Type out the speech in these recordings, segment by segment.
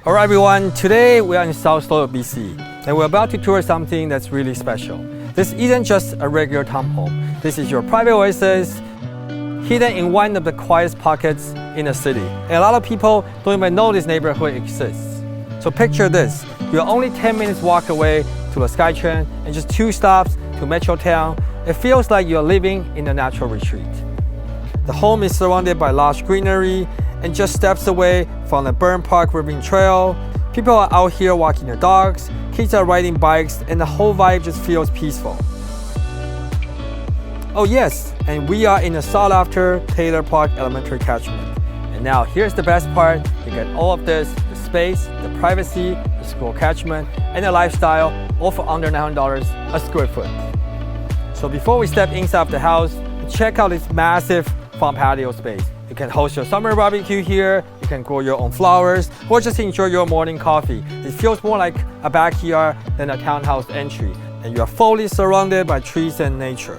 Alright everyone, today we are in Southwynde, BC, and we're about to tour something that's really special. This isn't just a regular townhome. This is your private oasis, hidden in one of the quietest pockets in the city. And a lot of people don't even know this neighborhood exists. So picture this, you're only 10 minutes walk away to the SkyTrain and just 2 stops to Metrotown. It feels like you're living in a natural retreat. The home is surrounded by lush greenery and just steps away from the Byrne Creek Ravine Trail. People are out here walking their dogs, kids are riding bikes, and the whole vibe just feels peaceful. Oh yes, and we are in the sought-after Taylor Park Elementary catchment. And now here's the best part, you get all of this, the space, the privacy, the school catchment, and the lifestyle, all for under $900 a square foot. So before we step inside the house, check out this massive front patio space. You can host your summer barbecue here, you can grow your own flowers, or just enjoy your morning coffee. It feels more like a backyard than a townhouse entry, and you are fully surrounded by trees and nature.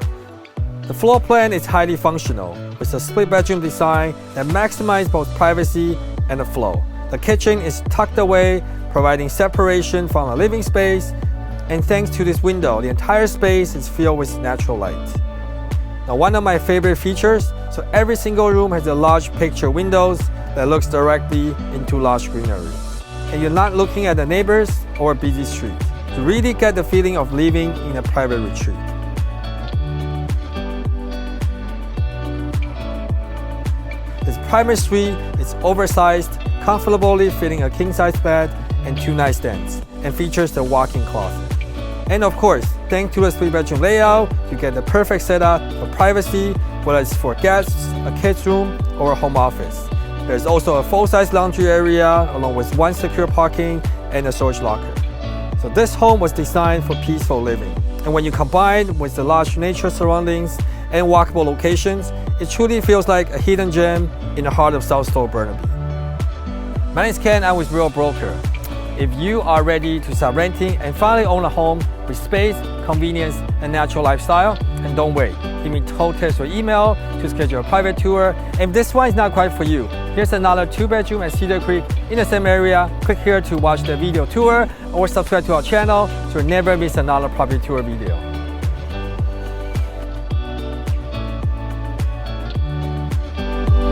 The floor plan is highly functional, with a split bedroom design that maximizes both privacy and the flow. The kitchen is tucked away, providing separation from the living space, and thanks to this window, the entire space is filled with natural light. Now, one of my favorite features, so every single room has a large picture windows that looks directly into lush greenery. And you're not looking at the neighbors or a busy street. You really get the feeling of living in a private retreat. This primary suite is oversized, comfortably fitting a king-size bed and 2 nightstands, and features the walk-in closet. And of course, thanks to the 3-bedroom layout, you get the perfect setup for privacy, whether it's for guests, a kid's room, or a home office. There's also a full-size laundry area, along with 1 secure parking and a storage locker. So this home was designed for peaceful living. And when you combine with the large nature surroundings and walkable locations, it truly feels like a hidden gem in the heart of Southwynde, Burnaby. My name is Ken, I'm with Real Broker. If you are ready to start renting and finally own a home with space, convenience, and natural lifestyle, and don't wait. Give me total text or email to schedule a private tour. And if this one is not quite for you, here's another 2-bedroom at Cedar Creek in the same area. Click here to watch the video tour or subscribe to our channel so you never miss another property tour video.